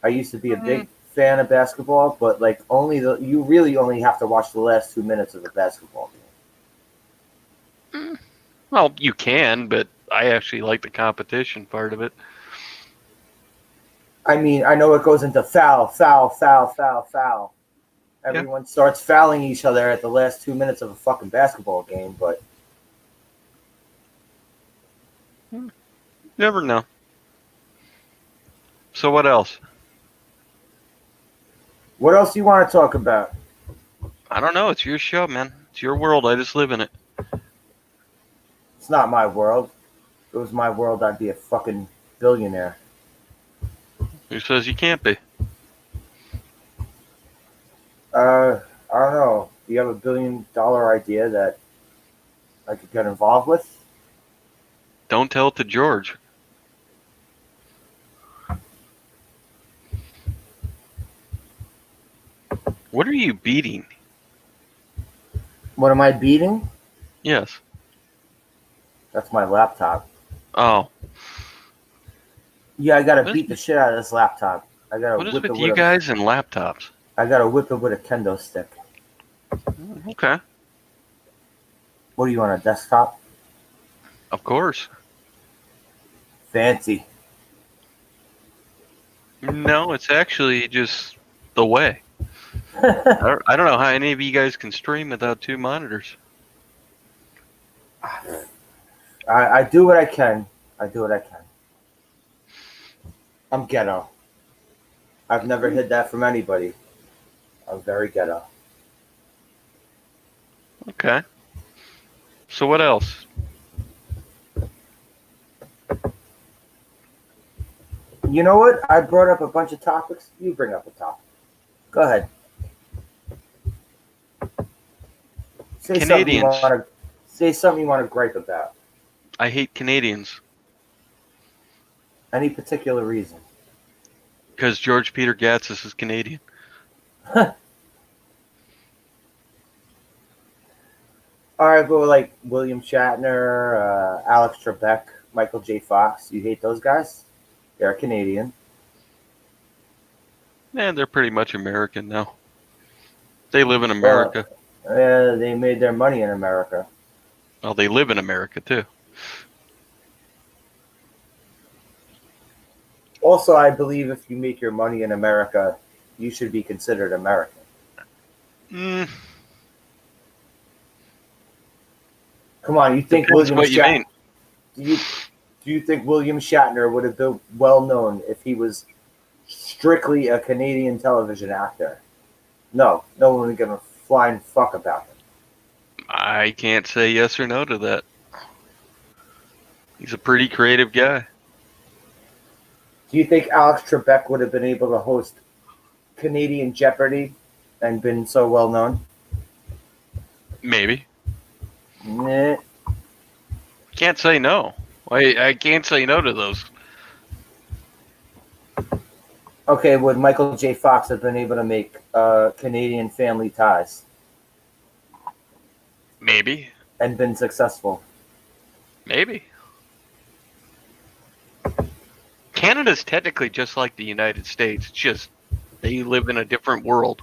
I used to be a big fan of basketball, but like you really only have to watch the last 2 minutes of a basketball game. Well, you can, but I actually like the competition part of it. I mean, I know it goes into foul, foul, foul, foul, foul. Everyone starts fouling each other at the last 2 minutes of a fucking basketball game, but Never know. So what else? what else do you want to talk about? I don't know. It's your show, man. It's your world. I just live in it. It's not my world. If it was my world, I'd be a fucking billionaire. Who says you can't be? I don't know. Do you have a $1 billion idea that I could get involved with? Don't tell it to George. What are you beating? What am I beating? Yes. That's my laptop. Oh. Yeah, I gotta What is, beat the shit out of this laptop. I gotta what is whip it with with you a. guys and laptops? I gotta whip it with a kendo stick. Okay. What do you want, a desktop? Of course. Fancy. No, it's actually just the way. I don't know how any of you guys can stream without 2 monitors. I do what I can. I do what I can. I'm ghetto. I've never hid that from anybody. I'm very ghetto. Okay. So what else? You know what? I brought up a bunch of topics. You bring up a topic. Go ahead. Say something you Canadians. want to. Say something you want to gripe about. I hate Canadians Any particular reason? because George Peter Gatzis is Canadian. All right, but like William Shatner, Alex Trebek, Michael J. Fox, you hate those guys? They're Canadian. Man, they're pretty much American now. They live in America. They made their money in America. Well, they live in America too. Also, I believe if you make your money in America, you should be considered American. Mm, Come on, you think depends William what you Shatner? mean. Do you think William Shatner would have been well known if he was strictly a Canadian television actor? No, no one would give a flying fuck about him. I can't say yes or no to that. He's a pretty creative guy. Do you think Alex Trebek would have been able to host Canadian Jeopardy and been so well known? Maybe. Nah. Can't say no. I can't say no to those. Okay, would Michael J. Fox have been able to make Canadian Family Ties Maybe. and been successful? Maybe. Canada's technically just like the United States. It's just they live in a different world.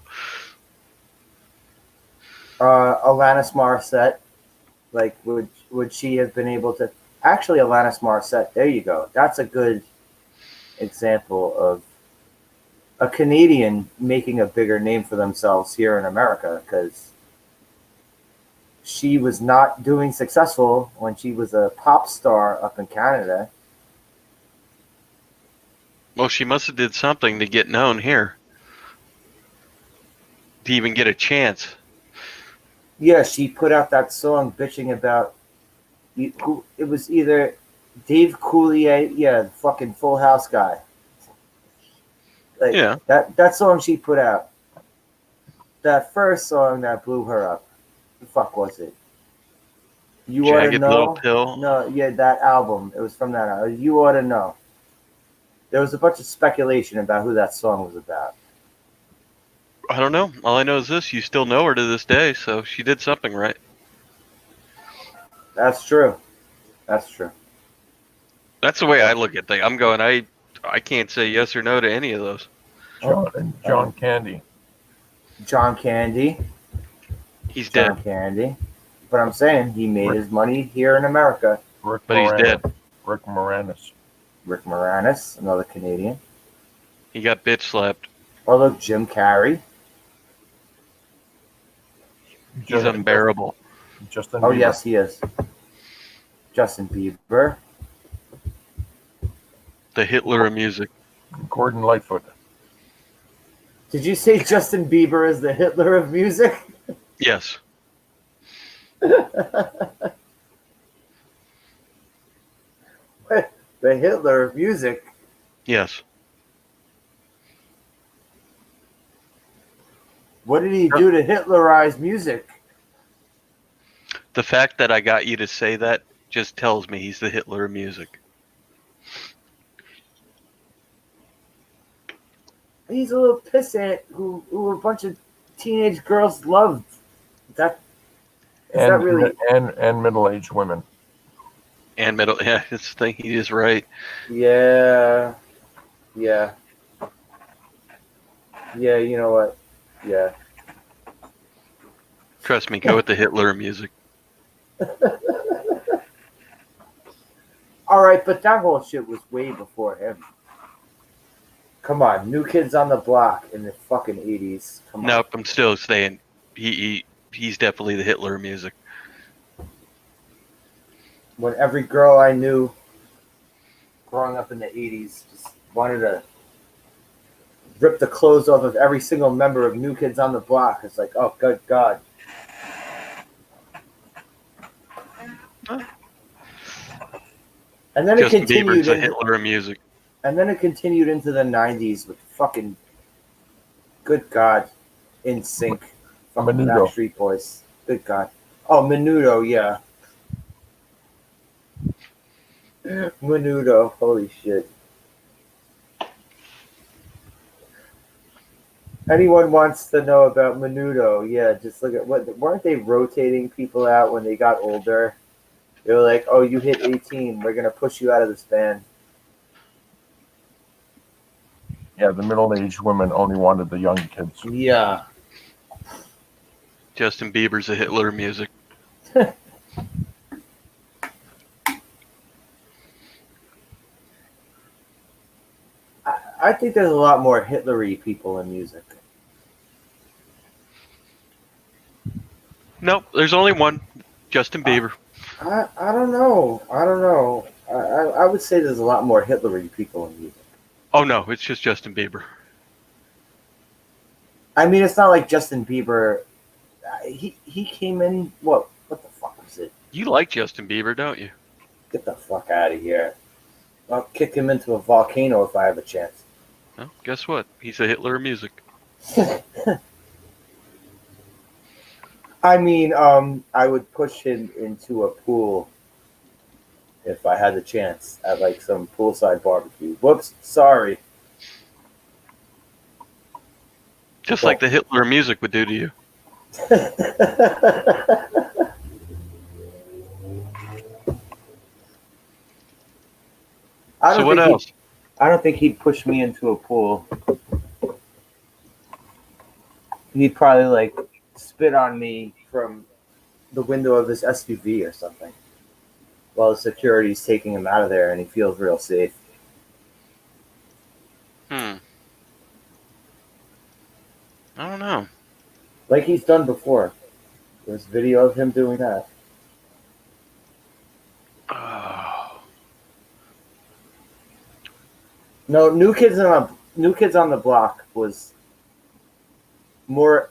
Alanis Morissette, like, would she have been able to? Actually, Alanis Morissette. There you go. That's a good example of a Canadian making a bigger name for themselves here in America, because she was not doing successful when she was a pop star up in Canada. Well, she must have did something to get known here. To even get a chance. Yeah, she put out that song bitching about it was either Dave Coulier, yeah, the fucking Full House guy. Like, Yeah. that song she put out. That first song that blew her up. The fuck was it? You Ought to Jagged Know? Little Pill. No, yeah, that album. It was from that album. You Ought to Know. There was a bunch of speculation about who that song was about. I don't know. All I know is this: you still know her to this day, so she did something right. That's true. That's true. That's the way I look at things. I'm going. I can't say yes or no to any of those. John Candy. John Candy. He's John dead. Candy. But I'm saying he made his money here in America. Rick But he's dead. Rick Moranis. Rick Moranis, another Canadian. He got bitch slapped. Oh, look, Jim Carrey. He's unbearable. Justin Oh, Bieber. yes, he is. Justin Bieber. The Hitler of music. Gordon Lightfoot. Did you say Justin Bieber is the Hitler of music? Yes. The Hitler of music? Yes. What did he do to Hitlerize music? The fact that I got you to say that just tells me he's the Hitler of music. He's a little pissant who a bunch of teenage girls love that. Is that and really? and middle-aged women. And middle. Yeah, it's the thing. He is right. Yeah, yeah, yeah. You know what? Yeah. Trust me. Go with the Hitler music. All right, but that whole shit was way before him. Come on, New Kids on the Block in the fucking 80s. Come on. Nope. I'm still saying he's definitely the Hitler music. When every girl I knew growing up in the 80s just wanted to rip the clothes off of every single member of New Kids on the Block. It's like, oh, good God. And then Justin it continued Bieber's the into, Hitler music. and then it continued into the 90s with fucking, good God, In Sync, fucking Menudo. Backstreet Boys. Good God. Oh, Menudo, yeah. Menudo, holy shit. Anyone wants to know about Menudo? Yeah, just look at what weren't they rotating people out when they got older? They were like, "Oh, you hit 18, we're gonna push you out of this band." Yeah, the middle-aged women only wanted the young kids. Yeah. Justin Bieber's the Hitler music. I think there's a lot more Hitlery people in music. Nope. There's only one. Justin Bieber. I don't know. I don't know. I would say there's a lot more Hitlery people in music. Oh no, it's just Justin Bieber. I mean, it's not like Justin Bieber. He came in. What the fuck was it? You like Justin Bieber, don't you? Get the fuck out of here! I'll kick him into a volcano if I have a chance. Well, guess what? He's the Hitler music. I mean, I would push him into a pool if I had the chance at like some poolside barbecue. Whoops, sorry. Just like the Hitler music would do to you. So what else? I don't think he'd push me into a pool. He'd probably like spit on me from the window of his SUV or something while the security's taking him out of there and he feels real safe. I don't know. Like he's done before. There's video of him doing that. Oh. No, New Kids on the Block was more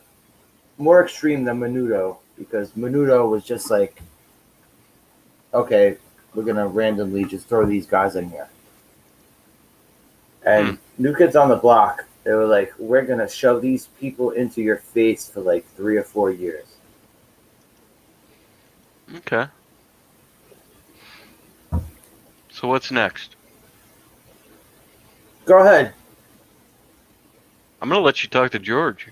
extreme than Menudo because Menudo was just like, okay, we're gonna randomly just throw these guys in here. And New Kids on the Block, they were like, we're gonna shove these people into your face for like 3 or 4 years. Okay. So what's next? Go ahead. I'm gonna let you talk to George.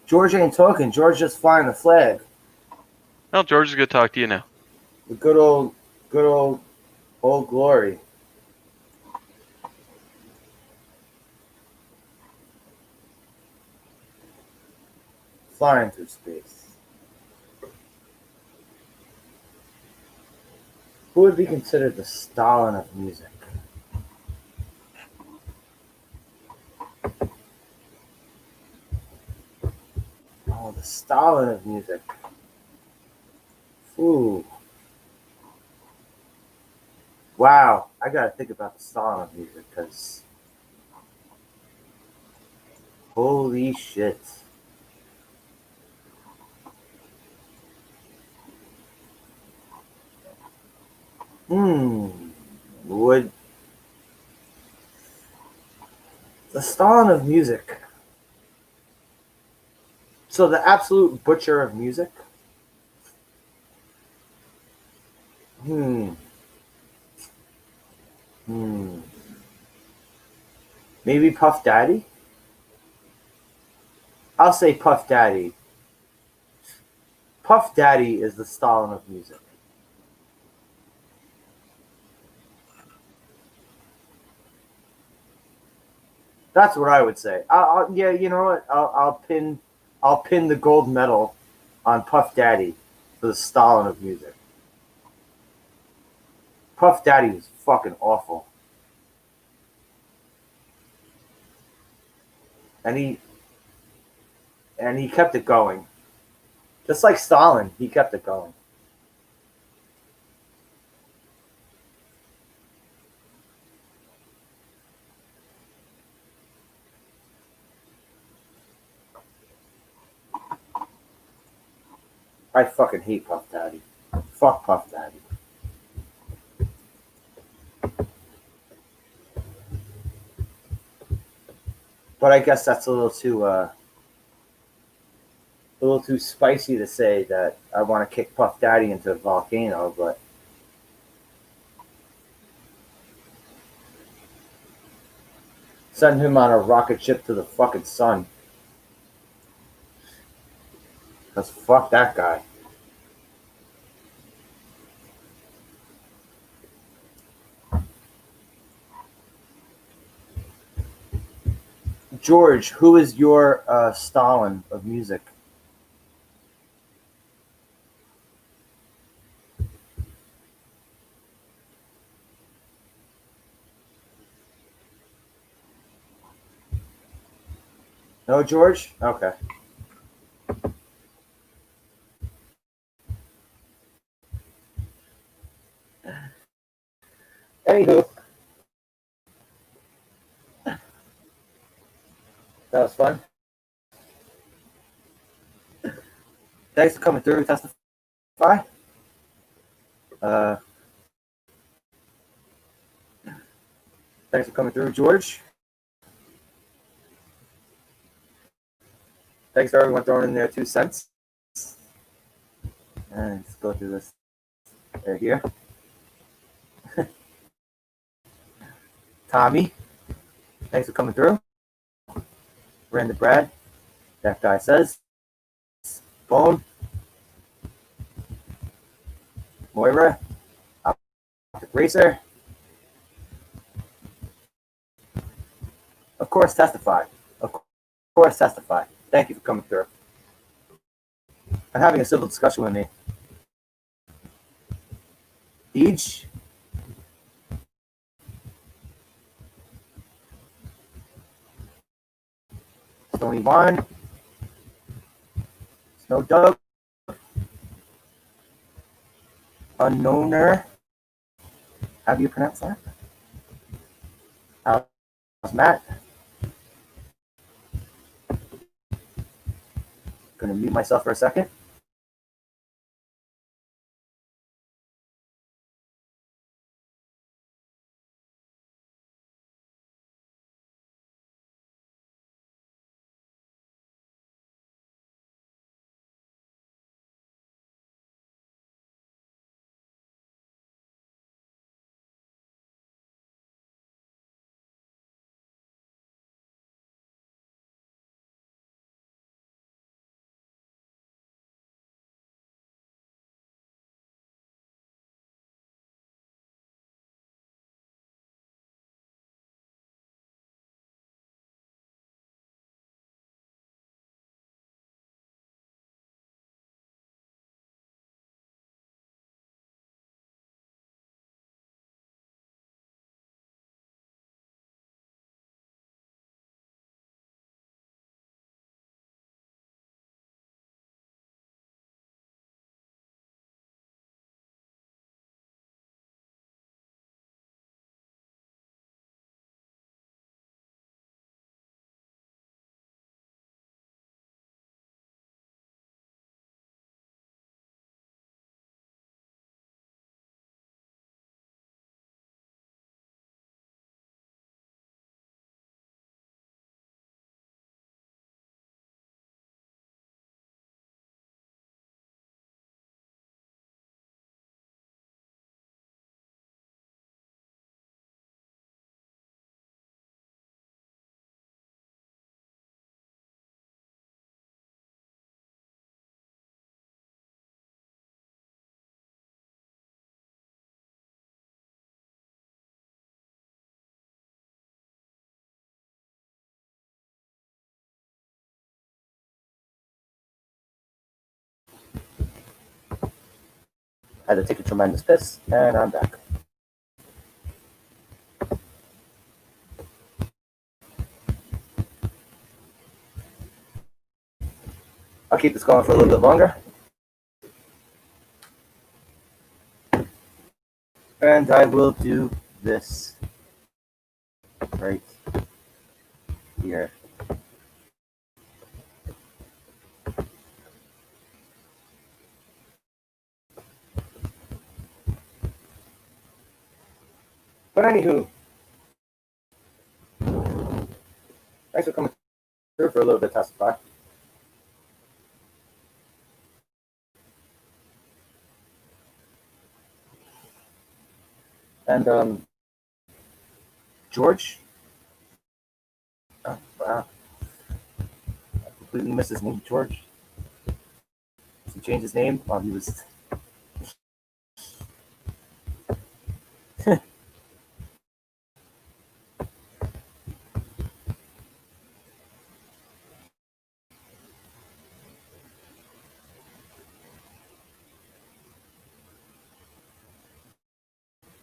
George ain't talking. George just flying the flag. No, George is gonna talk to you now. The good old glory. Flying through space. Who would be considered the Stalin of music? Oh, the Stalin of music. Ooh. Wow, I gotta think about the Stalin of music because holy shit. Would the Stalin of music? So the absolute butcher of music? Maybe Puff Daddy? I'll say Puff Daddy. Puff Daddy is the Stalin of music. That's what I would say. Yeah, you know what? I'll pin the gold medal on Puff Daddy for the Stalin of music. Puff Daddy was fucking awful, and he kept it going, just like Stalin. He kept it going. I fucking hate Puff Daddy. Fuck Puff Daddy. But I guess that's a little too spicy to say that I want to kick Puff Daddy into a volcano, but send him on a rocket ship to the fucking sun. Because fuck that guy. George, who is your Stalin of music? No, George? Okay. Anywho, that was fun. Thanks for coming through and testify. Thanks for coming through, George. Thanks for everyone throwing in their 2 cents. And let's go through this right here. Tommy, thanks for coming through. Brandon Brad, that guy says. Bone. Moira, Optic Racer. Of course, testify. Of course, testify. Thank you for coming through and having a civil discussion with me. Each. Stony One. Snow Doug. Unknowner. How do you pronounce that? How's Matt? Gonna mute myself for a second. Had to take a tremendous piss, and I'm back. I'll keep this going for a little bit longer. And I will do this right here. But anywho, thanks for coming through for a little bit, Testify. And George, wow, I completely missed his name, George. He changed his name while he was.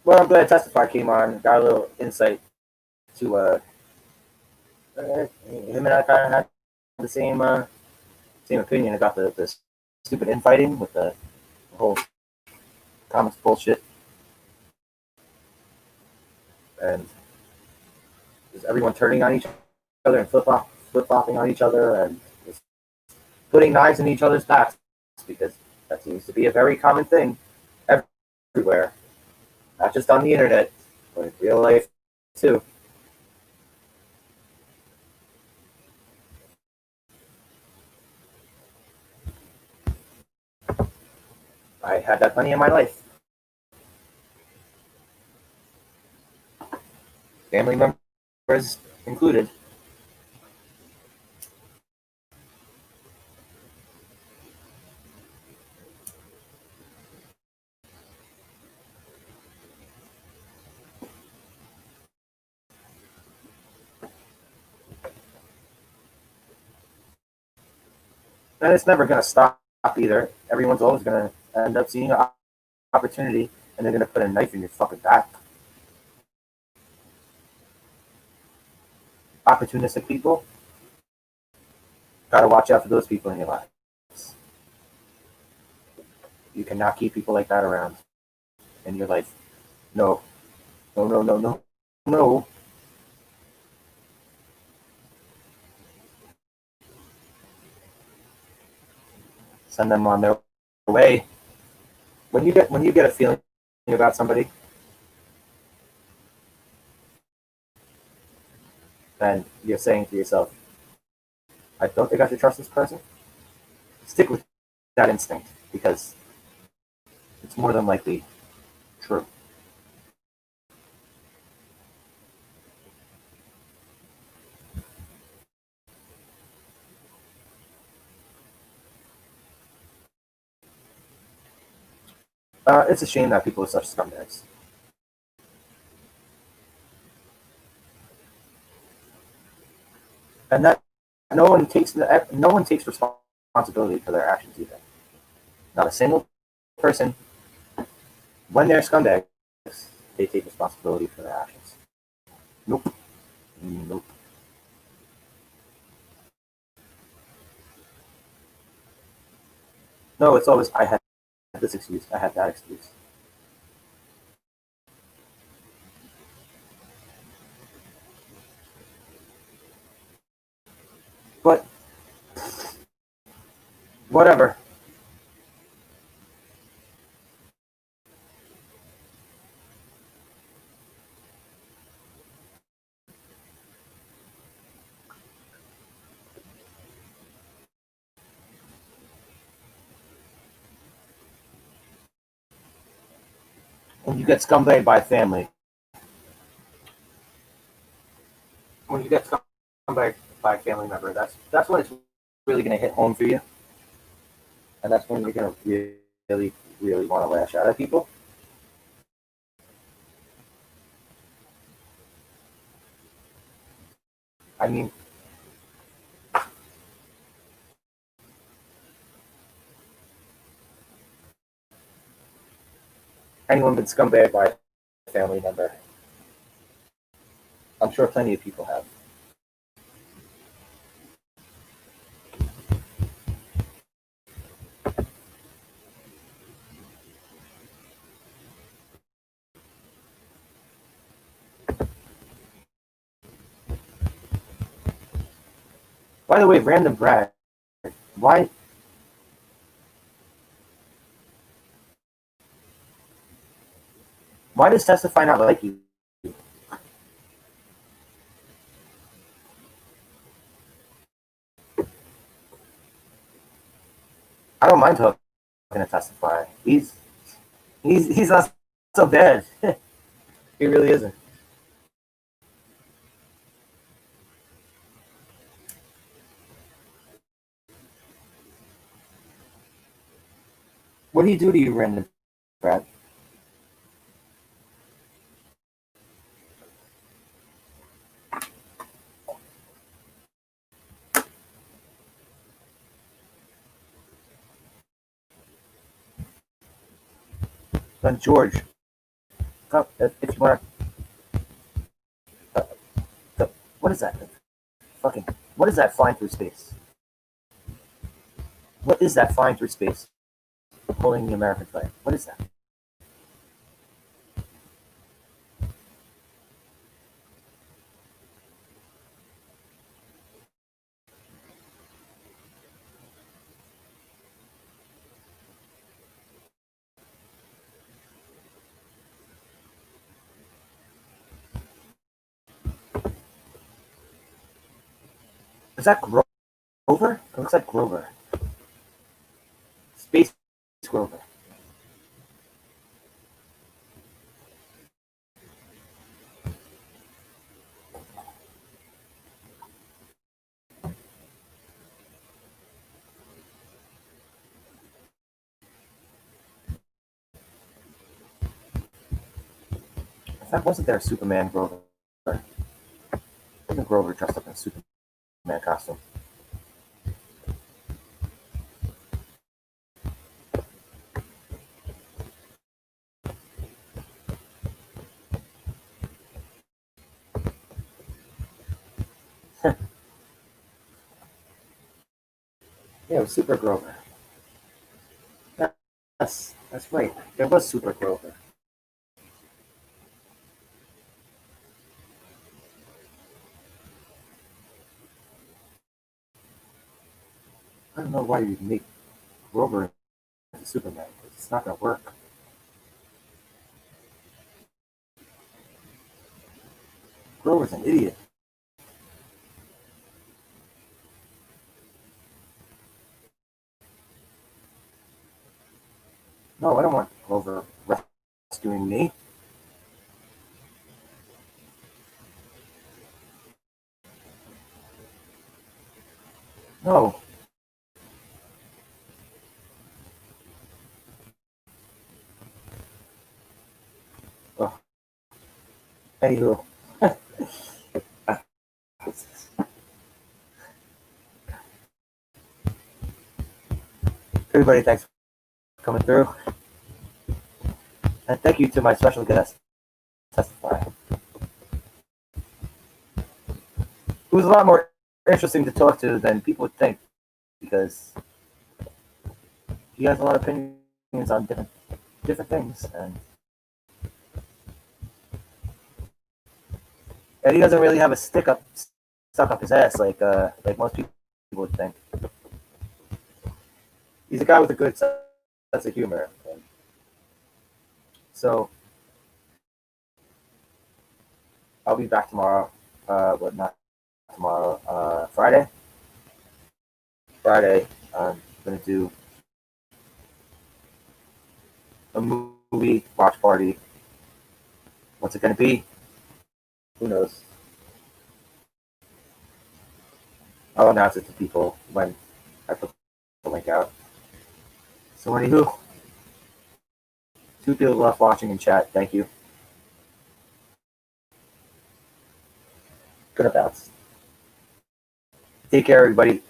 Well, I'm glad Testify came on, got a little insight to him and I kind of had the same opinion about the stupid infighting with the whole comics bullshit, and just everyone turning on each other and flip flopping on each other and just putting knives in each other's backs, because that seems to be a very common thing everywhere, not just on the internet, but in real life too. I had that plenty in my life. Family members included. And it's never going to stop either. Everyone's always going to end up seeing an opportunity, and they're going to put a knife in your fucking back. Opportunistic people, gotta watch out for those people in your lives. You cannot keep people like that around in your life. No. No, no, no, no, no. Send them on their way. When you get a feeling about somebody, then you're saying to yourself, I don't think I should trust this person. Stick with that instinct, because it's more than likely true. It's a shame that people are such scumbags. And that no one takes responsibility for their actions either. Not a single person. When they're scumbags, they take responsibility for their actions. Nope. Nope. No, it's always, I had this excuse, I had that excuse. But whatever. When you get scumbagged by family, when you get scumbagged by a family member, that's when it's really going to hit home for you. And that's when you're going to really, really want to lash out at people. I mean, anyone been scumbagged by a family member? I'm sure plenty of people have. By the way, random Brad, why does Testify not like you? I don't mind talking to Testify. He's not so bad. He really isn't. What do you do to you, random Brad? Then George, come, if you want to, what is that? Fucking, what is that flying through space? What is that flying through space? Holding the American flag. What is that? Is that Grover? It looks like Grover. Space Grover. In fact, wasn't there a Superman Grover? Wasn't Grover dressed up in a Superman costume? Yeah, it was Super Grover. That's right. There was Super Grover. I don't know why you make Grover into Superman. It's not going to work. Grover's an idiot. No, I don't want Grover rescuing me. No. Oh. Anywho. Everybody, thanks for coming through. And thank you to my special guest, Testify. Who's a lot more interesting to talk to than people would think, because he has a lot of opinions on different things, and he doesn't really have a stuck up his ass like most people would think. He's a guy with a good sense of humor. So I'll be back tomorrow. But not tomorrow. Friday. Friday, I'm gonna do a movie watch party. What's it gonna be? Who knows? I'll announce it to people when I put the link out. So anywho, 2 people left watching in chat. Thank you. Gonna bounce. Take care, everybody.